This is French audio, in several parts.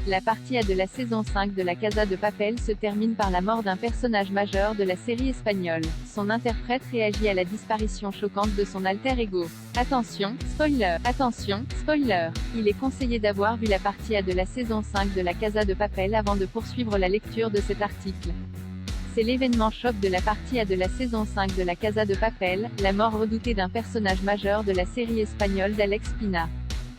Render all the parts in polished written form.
La partie A de la saison 5 de La Casa de Papel se termine par la mort d'un personnage majeur de la série espagnole. Son interprète réagit à la disparition choquante de son alter ego. Attention, spoiler! Attention, spoiler! Il est conseillé d'avoir vu la partie A de la saison 5 de La Casa de Papel avant de poursuivre la lecture de cet article. C'est l'événement choc de la partie A de la saison 5 de La Casa de Papel, la mort redoutée d'un personnage majeur de la série espagnole d'Alex Pina.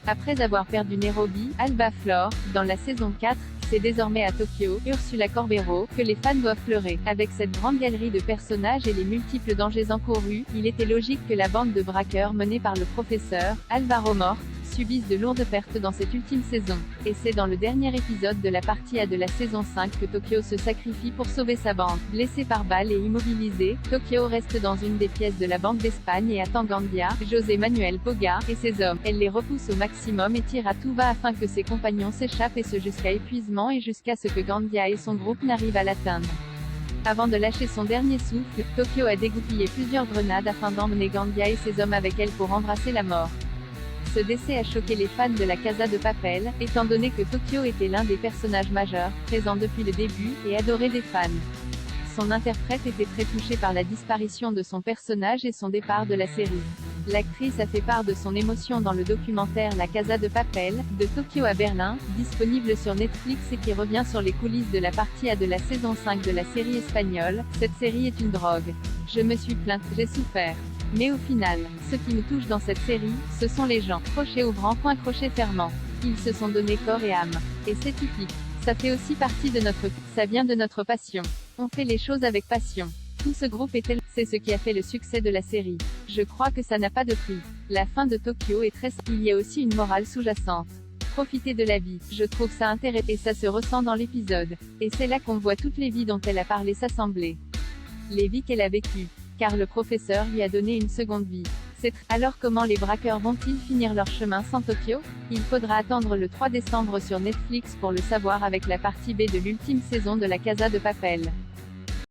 Après avoir perdu Nairobi, Alba Flor, dans la saison 4, c'est désormais à Tokyo, Ursula Corbero, que les fans doivent pleurer. Avec cette grande galerie de personnages et les multiples dangers encourus, il était logique que la bande de braqueurs menée par le professeur, Alvaro Mort, subissent de lourdes pertes dans cette ultime saison. Et c'est dans le dernier épisode de la partie A de la saison 5 que Tokyo se sacrifie pour sauver sa bande. Blessé par balle et immobilisé, Tokyo reste dans une des pièces de la Banque d'Espagne et attend Gandia, José Manuel Boga, et ses hommes. Elle les repousse au maximum et tire à tout va afin que ses compagnons s'échappent et ce jusqu'à épuisement et jusqu'à ce que Gandia et son groupe n'arrivent à l'atteindre. Avant de lâcher son dernier souffle, Tokyo a dégoupillé plusieurs grenades afin d'emmener Gandia et ses hommes avec elle pour embrasser la mort. Ce décès a choqué les fans de La Casa de Papel, étant donné que Tokyo était l'un des personnages majeurs, présents depuis le début, et adoré des fans. Son interprète était très touché par la disparition de son personnage et son départ de la série. L'actrice a fait part de son émotion dans le documentaire La Casa de Papel, de Tokyo à Berlin, disponible sur Netflix et qui revient sur les coulisses de la partie A de la saison 5 de la série espagnole. Cette série est une drogue. Je me suis plainte, j'ai souffert. Mais au final, ce qui nous touche dans cette série, ce sont les gens. Crochet ouvrant, point crochet fermant. Ils se sont donné corps et âme. Et c'est typique. Ça fait aussi partie de notre... Ça vient de notre passion. On fait les choses avec passion. Tout ce groupe est tel... C'est ce qui a fait le succès de la série. Je crois que ça n'a pas de prix. La fin de Tokyo est très... Il y a aussi une morale sous-jacente. Profiter de la vie. Je trouve ça intéressant et ça se ressent dans l'épisode. Et c'est là qu'on voit toutes les vies dont elle a parlé s'assembler. Les vies qu'elle a vécues. Car le professeur lui a donné une seconde vie. Alors comment les braqueurs vont-ils finir leur chemin sans Tokyo? Il faudra attendre le 3 décembre sur Netflix pour le savoir avec la partie B de l'ultime saison de La Casa de Papel.